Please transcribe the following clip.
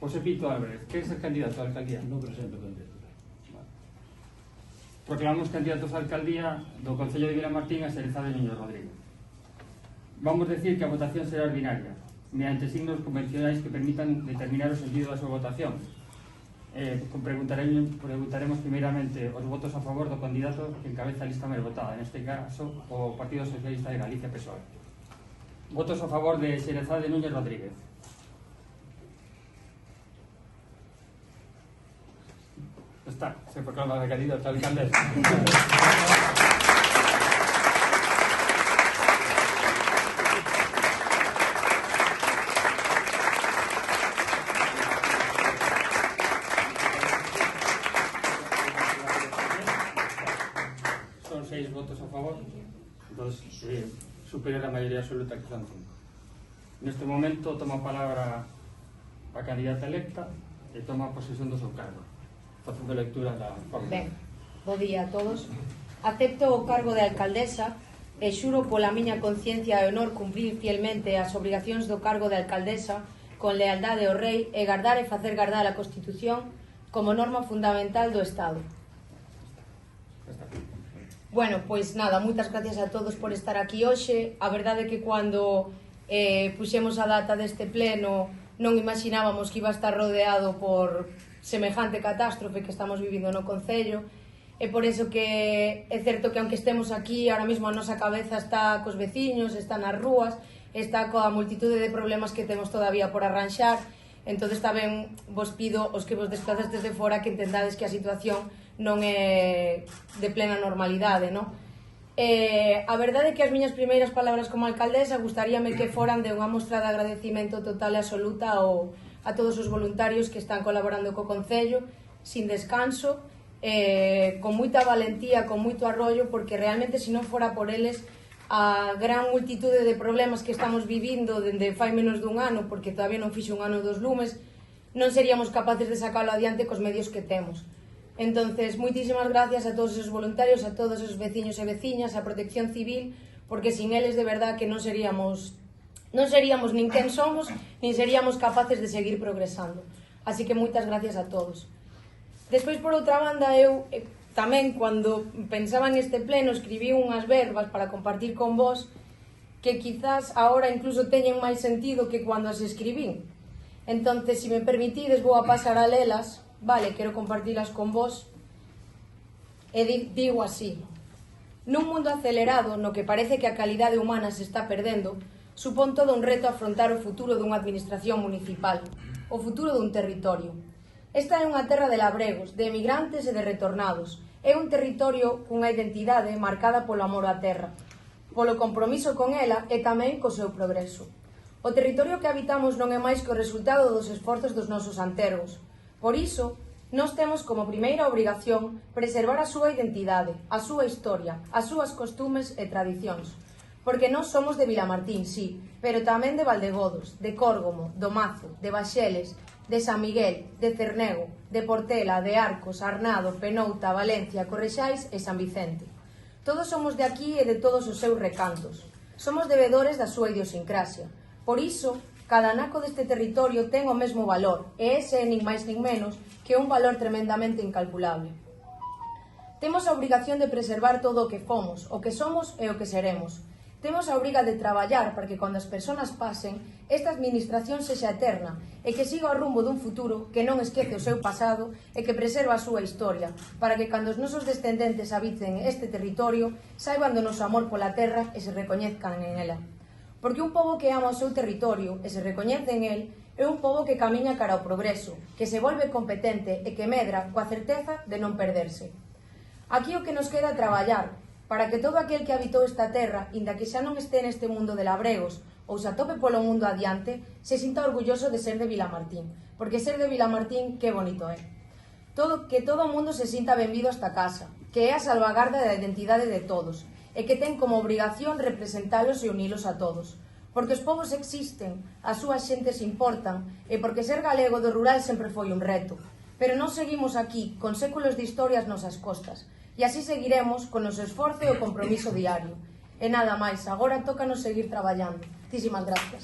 José Pito Álvarez, ¿qué es el candidato a la alcaldía? Non presento candidatura. Proclamamos candidatos a alcaldía do Concello de Vilamartín a Xereza de Núñez Rodríguez. Vamos decir que a votación será ordinaria, mediante signos convencionais que permitan determinar o sentido da súa votación. Preguntaremos primeiramente os votos a favor do candidato que encabeza a lista máis votada, neste caso o Partido Socialista de Galicia, PSOE. Votos a favor de Xereza de Núñez Rodríguez. Está, se proclama de candidato a alcaldesa. Son 6 votos a favor, entonces superior a la mayoría absoluta, que son 5. En este momento toma palabra a candidata electa e toma posesión do seu cargo, facendo lectura da fórmula. Ben, bo día a todos. Acepto o cargo de alcaldesa e xuro pola miña conciencia e honor cumprir fielmente as obrigacións do cargo de alcaldesa con lealdade ao rei e gardar e facer gardar a Constitución como norma fundamental do Estado. Bueno, pois nada, moitas gracias a todos por estar aquí hoxe. A verdade é que cando puxemos a data deste pleno non imaginábamos que iba a estar rodeado por semejante catástrofe que estamos vivindo no Concello. É por eso que é certo que aunque estemos aquí, ahora mesmo a nosa cabeza está cos veciños, está nas rúas, está coa multitude de problemas que temos todavía por arranxar. Entón tamén vos pido os que vos desplazas desde fora que entendades que a situación non é de plena normalidade, non? A verdade é que as miñas primeiras palabras como alcaldesa gustaríame que foran de unha mostra de agradecimento total e absoluta a todos os voluntarios que están colaborando co Concello, sin descanso, con moita valentía, con moito arrollo, porque realmente se non fora por eles a gran multitude de problemas que estamos vivindo dende fai menos dun ano, porque todavía non fixo un ano dos lumes, non seríamos capaces de sacalo adiante cos medios que temos. Entonces, moitísimas gracias a todos os voluntarios, a todos os veciños e veciñas, a Protección Civil, porque sin eles de verdad que non seríamos nin quen somos, nin seríamos capaces de seguir progresando. Así que moitas gracias a todos. Despois, por outra banda, eu tamén, cando pensaba en este pleno, escribí unhas verbas para compartir con vos que quizás agora incluso teñen máis sentido que cando as escribín. Entonces, se me permitides, vou a pasar a lelas, vale, quero compartilas con vos, e digo así: nun mundo acelerado no que parece que a calidade humana se está perdendo, supón todo un reto afrontar o futuro dunha administración municipal, o futuro dun territorio. Esta é unha terra de labregos, de emigrantes e de retornados. É un territorio cunha identidade marcada polo amor á terra, polo compromiso con ela e tamén co seu progreso. O territorio que habitamos non é máis que o resultado dos esforzos dos nosos antergos. Por iso, nós temos como primeira obrigación preservar a súa identidade, a súa historia, as súas costumes e tradicións. Porque nós somos de Vilamartín, sí, pero tamén de Valdegodos, de Córgomo, do Mazo, de Baxeles, de San Miguel, de Cernego, de Portela, de Arcos, Arnado, Penouta, Valencia, Correxais e San Vicente. Todos somos de aquí e de todos os seus recantos. Somos debedores da súa idiosincrasia. Por iso, cada anaco deste territorio ten o mesmo valor, e ese é nin máis nin menos que un valor tremendamente incalculable. Temos a obrigación de preservar todo o que fomos, o que somos e o que seremos. Temos a obriga de traballar para que cando as persoas pasen, esta administración sexa eterna e que siga o rumbo dun futuro que non esquece o seu pasado e que preserva a súa historia, para que cando os nosos descendentes habiten este territorio, saiban do noso amor pola terra e se recoñezcan en ela. Porque un pobo que ama o seu territorio e se recoñece en el é un pobo que camiña cara ao progreso, que se volve competente e que medra coa certeza de non perderse. Aquí o que nos queda é traballar para que todo aquel que habitou esta terra, inda que xa non este neste mundo de labregos ou se atope polo mundo adiante, se sinta orgulloso de ser de Vilamartín, porque ser de Vilamartín que bonito é. Que todo o mundo se sinta benvido a esta casa, que é a salvagarda da identidade de todos, e que ten como obrigación representalos e unilos a todos. Porque os povos existen, as súas xentes importan, e porque ser galego do rural sempre foi un reto. Pero non seguimos aquí, con séculos de historias nosas costas, e así seguiremos con o noso esforzo e o compromiso diario. E nada máis, agora tócanos seguir traballando. Muchísimas gracias.